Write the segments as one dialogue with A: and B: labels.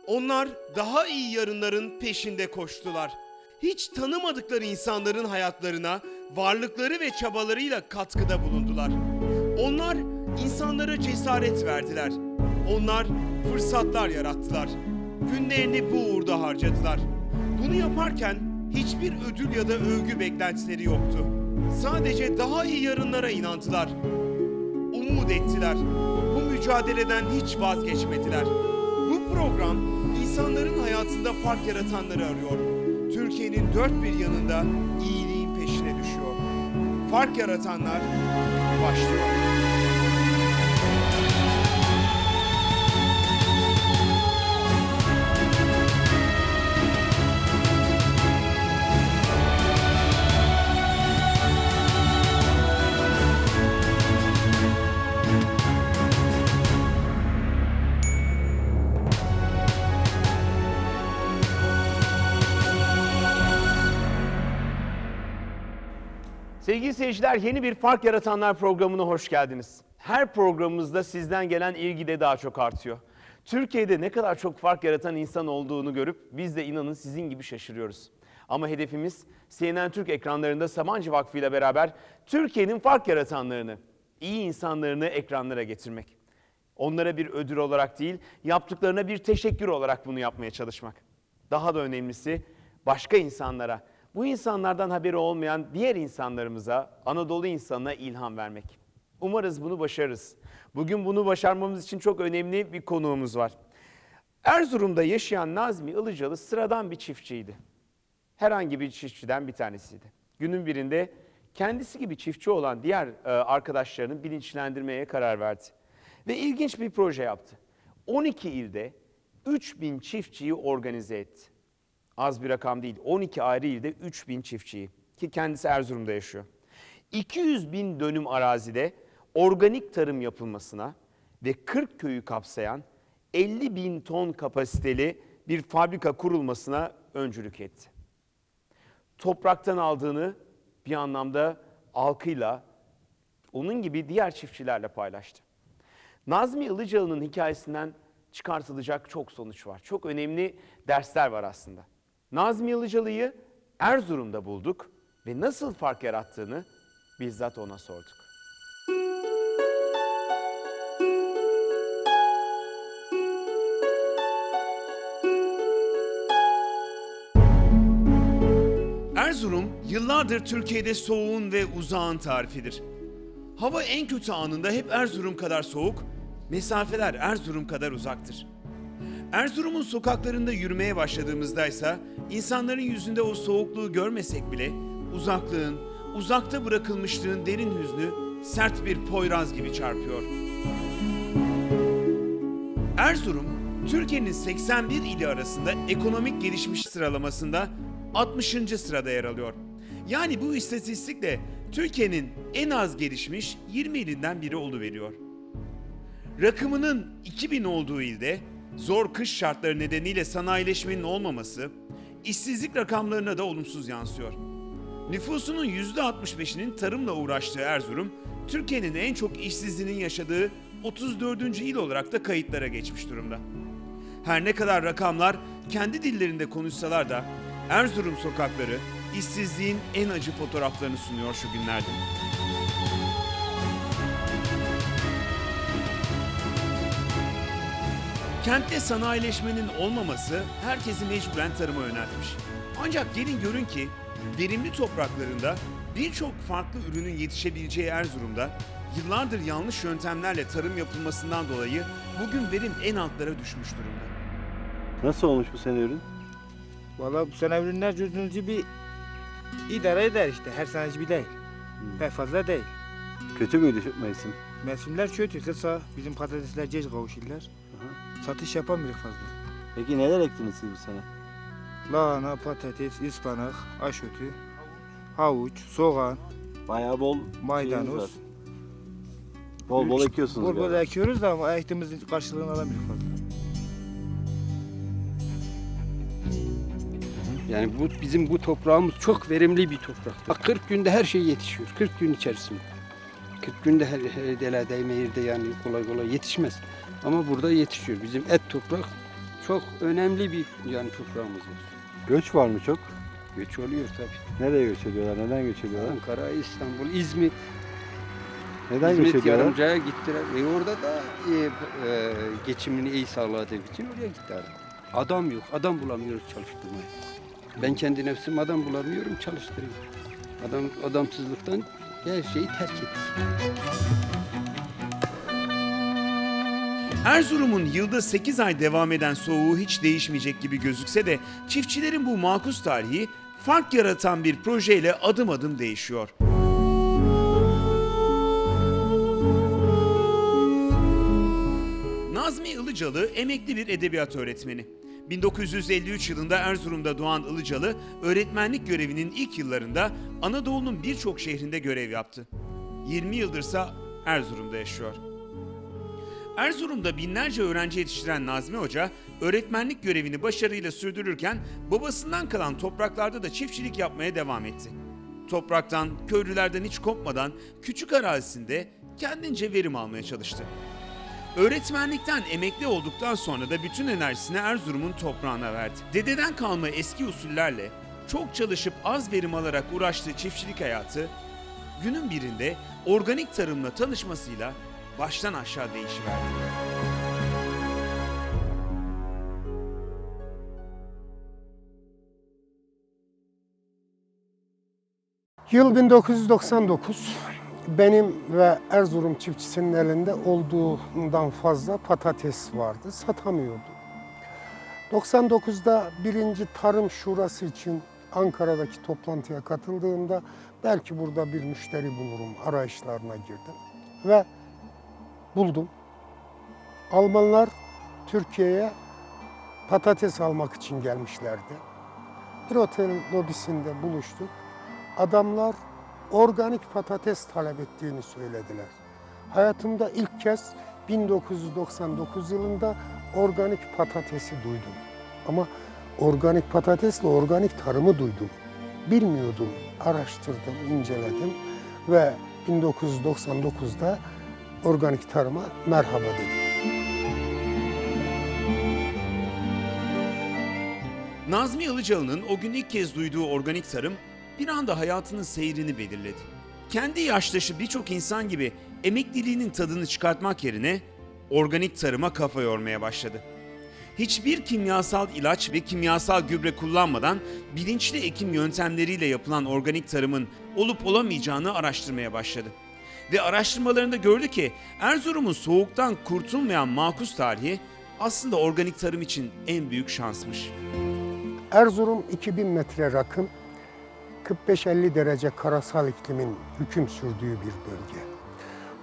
A: Onlar daha iyi yarınların peşinde koştular. Hiç tanımadıkları insanların hayatlarına varlıkları ve çabalarıyla katkıda bulundular. Onlar insanlara cesaret verdiler. Onlar fırsatlar yarattılar. Günlerini bu uğurda harcadılar. Bunu yaparken hiçbir ödül ya da övgü beklentileri yoktu. Sadece daha iyi yarınlara inandılar. Umut ettiler. Bu mücadeleden hiç vazgeçmediler. Bu program insanların hayatında fark yaratanları arıyor. Türkiye'nin dört bir yanında iyiliğin peşine düşüyor. Fark yaratanlar başlıyor. Sevgili seyirciler, yeni bir Fark Yaratanlar programına hoş geldiniz. Her programımızda sizden gelen ilgi de daha çok artıyor. Türkiye'de ne kadar çok fark yaratan insan olduğunu görüp biz de inanın sizin gibi şaşırıyoruz. Ama hedefimiz CNN Türk ekranlarında Sabancı Vakfı ile beraber Türkiye'nin fark yaratanlarını, iyi insanlarını ekranlara getirmek. Onlara bir ödül olarak değil, yaptıklarına bir teşekkür olarak bunu yapmaya çalışmak. Daha da önemlisi başka insanlara, bu insanlardan haberi olmayan diğer insanlarımıza, Anadolu insanına ilham vermek. Umarız bunu başarırız. Bugün bunu başarmamız için çok önemli bir konuğumuz var. Erzurum'da yaşayan Nazmi Ilıcalı sıradan bir çiftçiydi. Herhangi bir çiftçiden bir tanesiydi. Günün birinde kendisi gibi çiftçi olan diğer arkadaşlarını bilinçlendirmeye karar verdi. Ve ilginç bir proje yaptı. 12 ilde 3000 çiftçiyi organize etti. Az bir rakam değil. 12 ayrı ilde 3000 çiftçiyi, ki kendisi Erzurum'da yaşıyor. 200 bin dönüm arazide organik tarım yapılmasına ve 40 köyü kapsayan 50 bin ton kapasiteli bir fabrika kurulmasına öncülük etti. Topraktan aldığını bir anlamda halkıyla, onun gibi diğer çiftçilerle paylaştı. Nazmi Ilıcalı'nın hikayesinden çıkartılacak çok sonuç var. Çok önemli dersler var aslında. Nazmi Ilıcalı'yı Erzurum'da bulduk ve nasıl fark yarattığını bizzat ona sorduk. Erzurum yıllardır Türkiye'de soğuğun ve uzağın tarifidir. Hava en kötü anında hep Erzurum kadar soğuk, mesafeler Erzurum kadar uzaktır. Erzurum'un sokaklarında yürümeye başladığımızda ise insanların yüzünde o soğukluğu görmesek bile uzaklığın, uzakta bırakılmışlığın derin hüznü sert bir poyraz gibi çarpıyor. Erzurum, Türkiye'nin 81 ili arasında ekonomik gelişmiş sıralamasında 60. sırada yer alıyor. Yani bu istatistikle Türkiye'nin en az gelişmiş 20 ilinden biri oluveriyor. Rakımının 2000 olduğu ilde zor kış şartları nedeniyle sanayileşmenin olmaması, işsizlik rakamlarına da olumsuz yansıyor. Nüfusunun %65'inin tarımla uğraştığı Erzurum, Türkiye'nin en çok işsizliğinin yaşadığı 34. il olarak da kayıtlara geçmiş durumda. Her ne kadar rakamlar kendi dillerinde konuşsalar da Erzurum sokakları işsizliğin en acı fotoğraflarını sunuyor şu günlerde. Kentte sanayileşmenin olmaması herkesi mecburen tarıma yöneltmiş. Ancak gelin görün ki verimli topraklarında birçok farklı ürünün yetişebileceği Erzurum'da yıllardır yanlış yöntemlerle tarım yapılmasından dolayı bugün verim en altlara düşmüş durumda.
B: Nasıl olmuş bu sene ürün?
C: Vallahi bu sene ürünler gördüğünüz gibi idare eder işte. Her sene gibi değil. Pek fazla değil.
B: Kötü müydü mevsim?
C: Mevsimler kötü, kısa. Bizim patatesler geç kavuşurlar. Satış yapamıyoruz fazla.
B: Peki neler ektiniz siz bu sene?
C: Lahana, patates, ıspanak, aşotu, havuç, soğan,
B: Bayağı bol
C: maydanoz.
B: var. Bol bol ekiyorsunuz.
C: Bol bol
B: galiba.
C: ekiyoruz da ama ektiğimizin karşılığını alamıyoruz fazla.
D: Yani bizim bu toprağımız çok verimli bir toprak. Bak 40 günde her şey yetişiyor. 40 gün içerisinde. 40 günde her dele değme yerde yani kolay kolay yetişmez. Ama burada yetişiyor. Bizim et toprak Çok önemli bir yani toprağımız var.
B: Göç var mı çok?
D: Göç oluyor tabii.
B: Nereye göç ediyorlar? Neden göç ediyorlar?
D: Ankara, İstanbul, İzmit.
B: Neden göç
D: İzmit
B: ediyorlar?
D: Yarımca'ya gittiler. Orada da geçimini iyi sağladığı için oraya gitti adam. Adam yok. Adam bulamıyoruz çalıştırmaya. Ben kendi nefsim adam bulamıyorum, çalıştırıyorum. Adamsızlıktan her şeyi terk ettik.
A: Erzurum'un yılda 8 ay devam eden soğuğu hiç değişmeyecek gibi gözükse de çiftçilerin bu makus tarihi fark yaratan bir projeyle adım adım değişiyor. Nazmi Ilıcalı emekli bir edebiyat öğretmeni. 1953 yılında Erzurum'da doğan Ilıcalı, öğretmenlik görevinin ilk yıllarında Anadolu'nun birçok şehrinde görev yaptı. 20 yıldırsa Erzurum'da yaşıyor. Erzurum'da binlerce öğrenci yetiştiren Nazmi Hoca, öğretmenlik görevini başarıyla sürdürürken babasından kalan topraklarda da çiftçilik yapmaya devam etti. Topraktan, köylülerden hiç kopmadan küçük arazisinde kendince verim almaya çalıştı. Öğretmenlikten emekli olduktan sonra da bütün enerjisini Erzurum'un toprağına verdi. Dededen kalma eski usullerle çok çalışıp az verim alarak uğraştığı çiftçilik hayatı günün birinde organik tarımla tanışmasıyla baştan aşağı değişiverdi.
E: Yıl 1999. Benim ve Erzurum çiftçisinin elinde olduğundan fazla patates vardı. Satamıyordu. 99'da 1. Tarım Şurası için Ankara'daki toplantıya katıldığımda belki burada bir müşteri bulurum arayışlarına girdim. Ve buldum. Almanlar Türkiye'ye patates almak için gelmişlerdi. Bir otel lobisinde buluştuk. Adamlar organik patates talep ettiğini söylediler. Hayatımda ilk kez 1999 yılında organik patatesi duydum. Ama organik patatesle organik tarımı duydum. Bilmiyordum, araştırdım, inceledim ve 1999'da organik tarıma merhaba dedim.
A: Nazmi Ilıcalı'nın o gün ilk kez duyduğu organik tarım bir anda hayatının seyrini belirledi. Kendi yaştaşı birçok insan gibi emekliliğinin tadını çıkartmak yerine organik tarıma kafa yormaya başladı. Hiçbir kimyasal ilaç ve kimyasal gübre kullanmadan bilinçli ekim yöntemleriyle yapılan organik tarımın olup olamayacağını araştırmaya başladı. Ve araştırmalarında gördü ki Erzurum'un soğuktan kurtulmayan makus tarihi aslında organik tarım için en büyük şansmış.
E: Erzurum 2000 metre rakım, 45-50 derece karasal iklimin hüküm sürdüğü bir bölge.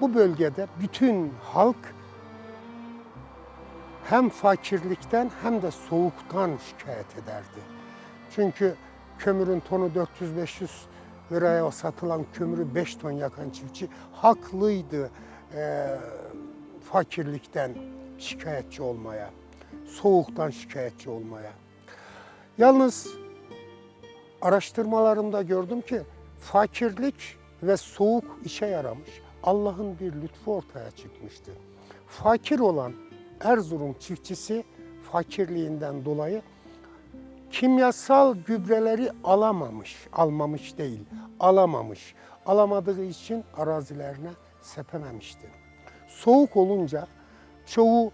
E: Bu bölgede bütün halk hem fakirlikten hem de soğuktan şikayet ederdi. Çünkü kömürün tonu 400-500 liraya satılan kömürü 5 ton yakan çiftçi haklıydı fakirlikten şikayetçi olmaya, soğuktan şikayetçi olmaya. Yalnız araştırmalarımda gördüm ki fakirlik ve soğuk işe yaramış. Allah'ın bir lütfu ortaya çıkmıştı. Fakir olan Erzurum çiftçisi fakirliğinden dolayı kimyasal gübreleri alamamış. Alamadığı için arazilerine sepememişti. Soğuk olunca çoğu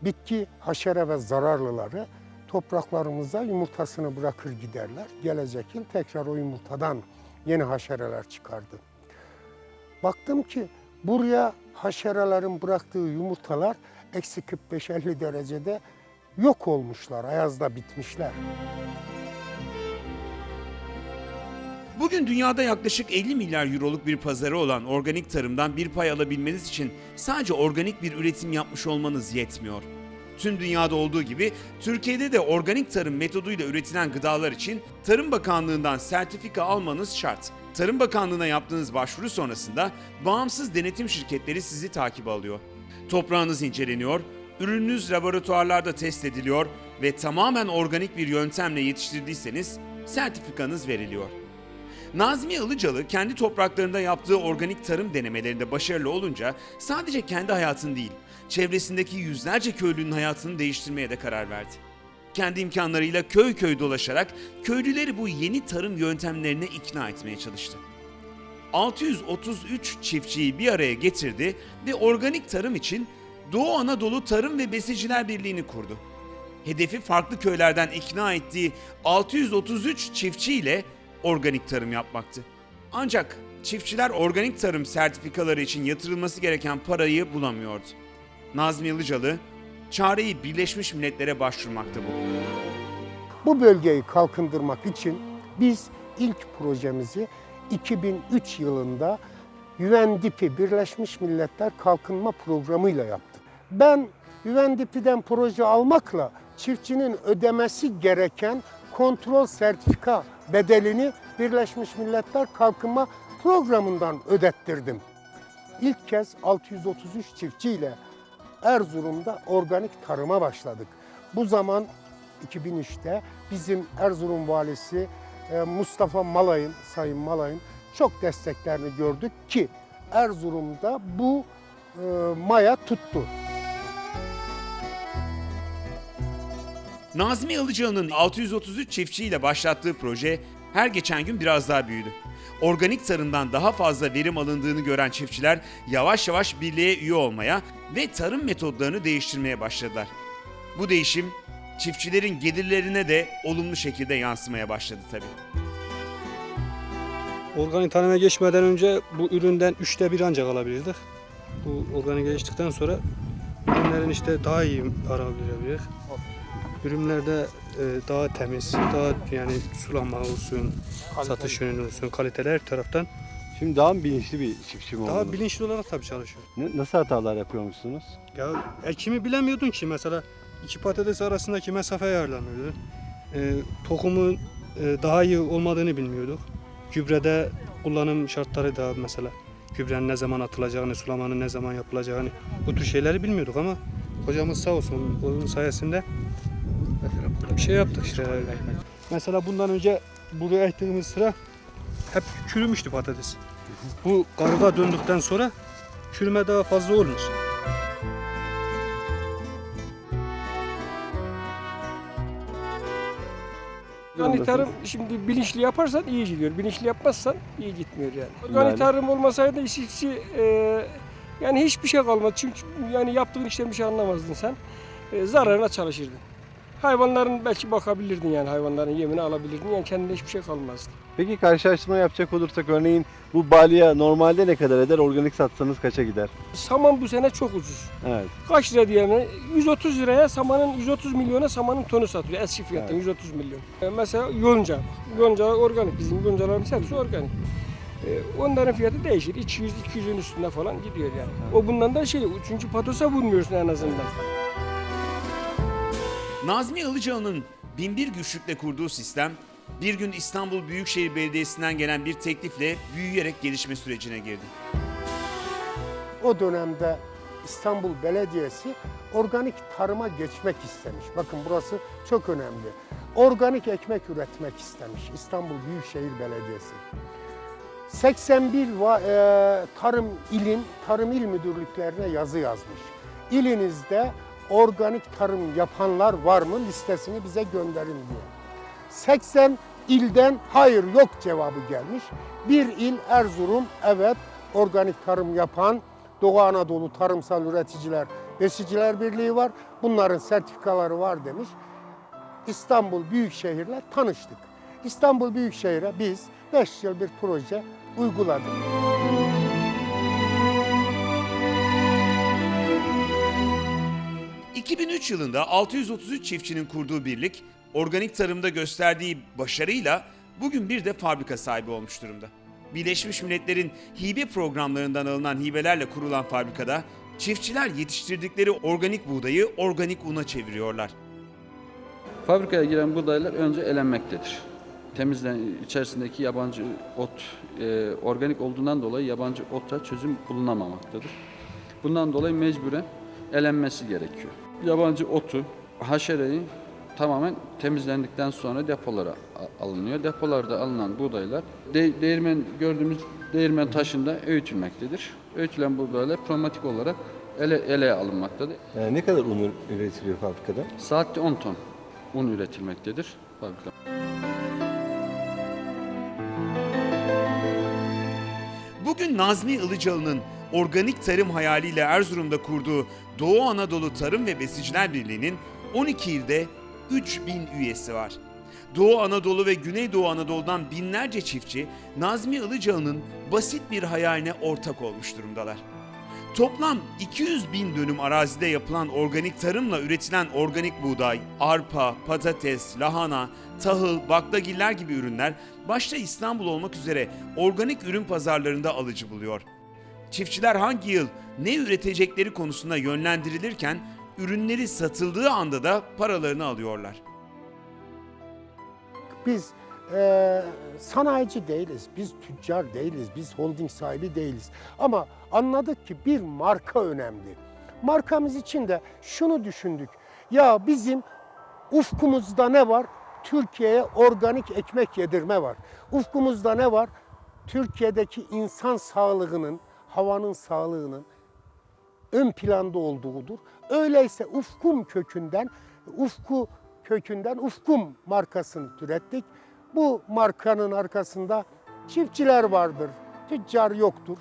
E: bitki, haşere ve zararlıları topraklarımıza yumurtasını bırakır giderler. Gelecek yıl tekrar o yumurtadan yeni haşereler çıkardı. Baktım ki buraya haşerelerin bıraktığı yumurtalar eksi 45-50 derecede yok olmuşlar, ayazda bitmişler.
A: Bugün dünyada yaklaşık 50 milyar euroluk bir pazarı olan organik tarımdan bir pay alabilmeniz için sadece organik bir üretim yapmış olmanız yetmiyor. Tüm dünyada olduğu gibi Türkiye'de de organik tarım metoduyla üretilen gıdalar için Tarım Bakanlığı'ndan sertifika almanız şart. Tarım Bakanlığı'na yaptığınız başvuru sonrasında bağımsız denetim şirketleri sizi takip alıyor. Toprağınız inceleniyor, ürününüz laboratuvarlarda test ediliyor ve tamamen organik bir yöntemle yetiştirdiyseniz sertifikanız veriliyor. Nazmi Ilıcalı kendi topraklarında yaptığı organik tarım denemelerinde başarılı olunca sadece kendi hayatını değil, çevresindeki yüzlerce köylünün hayatını değiştirmeye de karar verdi. Kendi imkanlarıyla köy köy dolaşarak köylüleri bu yeni tarım yöntemlerine ikna etmeye çalıştı. 633 çiftçiyi bir araya getirdi ve organik tarım için Doğu Anadolu Tarım ve Besiciler Birliği'ni kurdu. Hedefi farklı köylerden ikna ettiği 633 çiftçiyle organik tarım yapmaktı. Ancak çiftçiler organik tarım sertifikaları için yatırılması gereken parayı bulamıyordu. Nazmi Ilıcalı çareyi Birleşmiş Milletler'e başvurmakta bulundu.
E: Bu bölgeyi kalkındırmak için biz ilk projemizi 2003 yılında UNDP Birleşmiş Milletler Kalkınma Programı ile yaptık. Ben UNDP'den proje almakla çiftçinin ödemesi gereken kontrol sertifika bedelini Birleşmiş Milletler Kalkınma Programı'ndan ödettirdim. İlk kez 633 çiftçiyle Erzurum'da organik tarıma başladık. Bu zaman 2003'te bizim Erzurum valisi Mustafa Malay'ın, Sayın Malay'ın çok desteklerini gördük ki Erzurum'da bu maya tuttu.
A: Nazmi Ilıcalı'nın 633 çiftçiyle başlattığı proje her geçen gün biraz daha büyüdü. Organik tarımdan daha fazla verim alındığını gören çiftçiler yavaş yavaş birliğe üye olmaya ve tarım metodlarını değiştirmeye başladılar. Bu değişim çiftçilerin gelirlerine de olumlu şekilde yansımaya başladı tabii.
F: Organik tarıma geçmeden önce bu üründen 1/3 ancak alabilirdik. Bu organik geçtikten sonra ürünlerin işte daha iyi para alabiliriz. Ürünlerde daha temiz, daha yani sulama olsun, satış yönü olsun, kaliteler her taraftan
B: Şimdi daha mı bilinçli bir çiftçi mi
F: daha
B: oldunuz?
F: bilinçli olarak tabii çalışıyor.
B: Nasıl hatalar yapıyormuşsunuz?
F: Ya ekimi bilemiyordun ki mesela iki patates arasındaki mesafe ayarlanıyordu. Tohumun daha iyi olmadığını bilmiyorduk. Gübrede kullanım şartları da mesela gübrenin ne zaman atılacağını, sulamanın ne zaman yapılacağını bu tür şeyleri bilmiyorduk ama hocamız sağ olsun onun sayesinde bir şey yaptık işte. Mesela bundan önce buraya ektiğimiz sıra hep çürümüştü patates. Bu karga döndükten sonra çürüme daha fazla olmuş.
G: Organik tarım şimdi bilinçli yaparsan iyi gidiyor. Bilinçli yapmazsan iyi gitmiyor yani.
B: Yani.
G: Organik tarım olmasaydı işçi yani hiçbir şey kalmadı. Çünkü yani yaptığın işten bir şey anlamazdın sen. Zararına çalışırdın. Hayvanların belki bakabilirdin yani hayvanların yemini alabilirdin. Yani kendine hiçbir şey kalmazdı.
B: Peki karşılaştırma yapacak olursak örneğin bu balya normalde ne kadar eder? Organik satsanız kaça gider?
G: Saman bu sene çok ucuz.
B: Evet.
G: Kaç lira diyene 130 liraya samanın 130 milyona samanın tonu satılıyor. Eski fiyattan 130 milyon. Mesela yonca. Yonca organik. Bizim yoncalarımız hepsi organik. Onların fiyatı değişir. 200-200'ün üstünde falan gidiyor yani. O bundan da çünkü patosa vurmuyorsun en azından.
A: Nazmi Ilıcalı'nın binbir güçlükle kurduğu sistem bir gün İstanbul Büyükşehir Belediyesi'nden gelen bir teklifle büyüyerek gelişme sürecine girdi.
E: O dönemde İstanbul Belediyesi organik tarıma geçmek istemiş. Bakın burası çok önemli. Organik ekmek üretmek istemiş İstanbul Büyükşehir Belediyesi. 81 tarım il müdürlüklerine yazı yazmış. İlinizde organik tarım yapanlar var mı listesini bize gönderin diye. 80 ilden hayır yok cevabı gelmiş. Bir il Erzurum, evet organik tarım yapan Doğu Anadolu Tarımsal Üreticiler, Besiciler Birliği var. Bunların sertifikaları var demiş. İstanbul Büyükşehir'le tanıştık. İstanbul Büyükşehir'e biz 5 yıl bir proje uyguladık.
A: ...2003 yılında 633 çiftçinin kurduğu birlik... ...organik tarımda gösterdiği başarıyla... ...bugün bir de fabrika sahibi olmuş durumda. Birleşmiş Milletler'in hibe programlarından alınan hibelerle kurulan fabrikada... ...çiftçiler yetiştirdikleri organik buğdayı organik una çeviriyorlar.
H: Fabrikaya giren buğdaylar önce elenmektedir. İçerisindeki yabancı ot organik olduğundan dolayı yabancı ota çözüm bulunamamaktadır. Bundan dolayı mecburen elenmesi gerekiyor. Yabancı otu, haşereyi tamamen temizlendikten sonra depolara alınıyor. Depolarda alınan buğdaylar gördüğümüz değirmen taşında öğütülmektedir. Öğütülen buğdaylar pneumatik olarak ele alınmaktadır.
B: Ne kadar un üretiliyor fabrikada?
H: Saatte 10 ton un üretilmektedir fabrika.
A: Bugün Nazmi Ilıcalı'nın organik tarım hayaliyle Erzurum'da kurduğu Doğu Anadolu Tarım ve Besiciler Birliği'nin 12 ilde 3000 üyesi var. Doğu Anadolu ve Güneydoğu Anadolu'dan binlerce çiftçi Nazmi Ilıcalı'nın basit bir hayaline ortak olmuş durumdalar. Toplam 200 bin dönüm arazide yapılan organik tarımla üretilen organik buğday, arpa, patates, lahana, tahıl, baklagiller gibi ürünler başta İstanbul olmak üzere organik ürün pazarlarında alıcı buluyor. Çiftçiler hangi yıl ne üretecekleri konusunda yönlendirilirken ürünleri satıldığı anda da paralarını alıyorlar.
E: Biz sanayici değiliz, biz tüccar değiliz, biz holding sahibi değiliz. Ama anladık ki bir marka önemli. Markamız için de şunu düşündük. Ya bizim ufkumuzda ne var? Türkiye'ye organik ekmek yedirme var. Ufkumuzda ne var? Türkiye'deki insan sağlığının, havanın sağlığının ön planda olduğudur. Öyleyse Ufkum kökünden Ufkum markasını türettik. Bu markanın arkasında çiftçiler vardır, tüccar yoktur.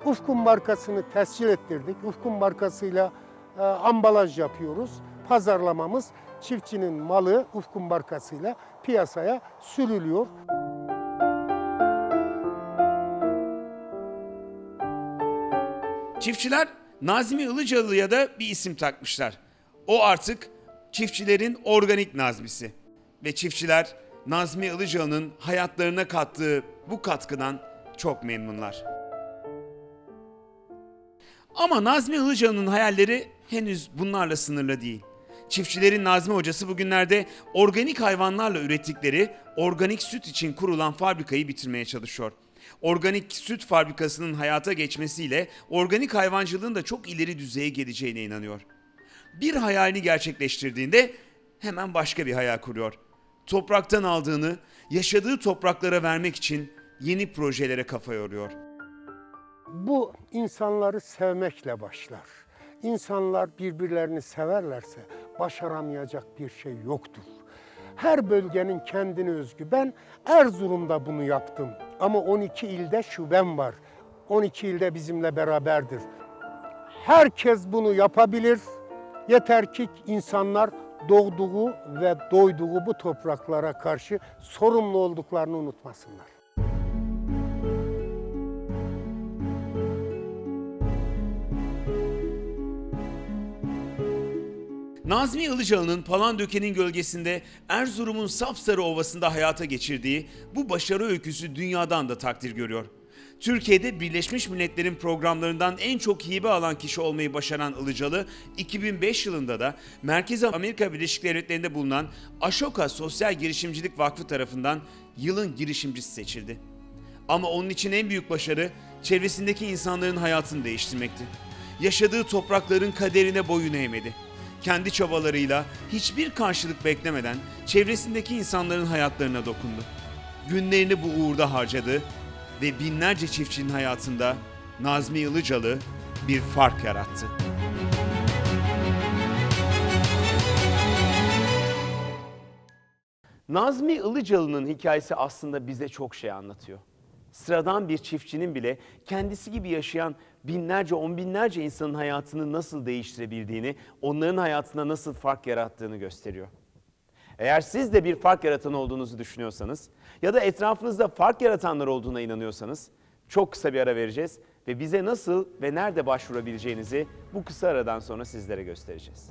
E: Ufkum markasını tescil ettirdik. Ufkum markasıyla ambalaj yapıyoruz. Pazarlamamız çiftçinin malı Ufkum markasıyla piyasaya sürülüyor.
A: Çiftçiler Nazmi Ilıcalı'ya da bir isim takmışlar. O artık çiftçilerin organik Nazmisi. Ve çiftçiler Nazmi Ilıcalı'nın hayatlarına kattığı bu katkıdan çok memnunlar. Ama Nazmi Ilıcalı'nın hayalleri henüz bunlarla sınırlı değil. Çiftçilerin Nazmi hocası bugünlerde organik hayvanlarla ürettikleri organik süt için kurulan fabrikayı bitirmeye çalışıyor. Organik süt fabrikasının hayata geçmesiyle organik hayvancılığın da çok ileri düzeye geleceğine inanıyor. Bir hayalini gerçekleştirdiğinde hemen başka bir hayal kuruyor. Topraktan aldığını yaşadığı topraklara vermek için yeni projelere kafa yoruyor.
E: Bu insanları sevmekle başlar. İnsanlar birbirlerini severlerse başaramayacak bir şey yoktur. Her bölgenin kendine özgü. Ben Erzurum'da bunu yaptım ama 12 ilde şubem var. 12 ilde bizimle beraberdir. Herkes bunu yapabilir. Yeter ki insanlar doğduğu ve doyduğu bu topraklara karşı sorumlu olduklarını unutmasınlar.
A: Nazmi Ilıcalı'nın Palandöken'in gölgesinde Erzurum'un sapsarı ovasında hayata geçirdiği bu başarı öyküsü dünyadan da takdir görüyor. Türkiye'de Birleşmiş Milletler'in programlarından en çok hibe alan kişi olmayı başaran Ilıcalı, 2005 yılında da Merkez Amerika Birleşik Devletleri'nde bulunan Ashoka Sosyal Girişimcilik Vakfı tarafından yılın girişimcisi seçildi. Ama onun için en büyük başarı çevresindeki insanların hayatını değiştirmekti. Yaşadığı toprakların kaderine boyun eğmedi. Kendi çabalarıyla hiçbir karşılık beklemeden çevresindeki insanların hayatlarına dokundu. Günlerini bu uğurda harcadı ve binlerce çiftçinin hayatında Nazmi Ilıcalı bir fark yarattı. Nazmi Ilıcalı'nın hikayesi aslında bize çok şey anlatıyor. Sıradan bir çiftçinin bile kendisi gibi yaşayan binlerce, on binlerce insanın hayatını nasıl değiştirebildiğini, onların hayatına nasıl fark yarattığını gösteriyor. Eğer siz de bir fark yaratan olduğunuzu düşünüyorsanız ya da etrafınızda fark yaratanlar olduğuna inanıyorsanız çok kısa bir ara vereceğiz ve bize nasıl ve nerede başvurabileceğinizi bu kısa aradan sonra sizlere göstereceğiz.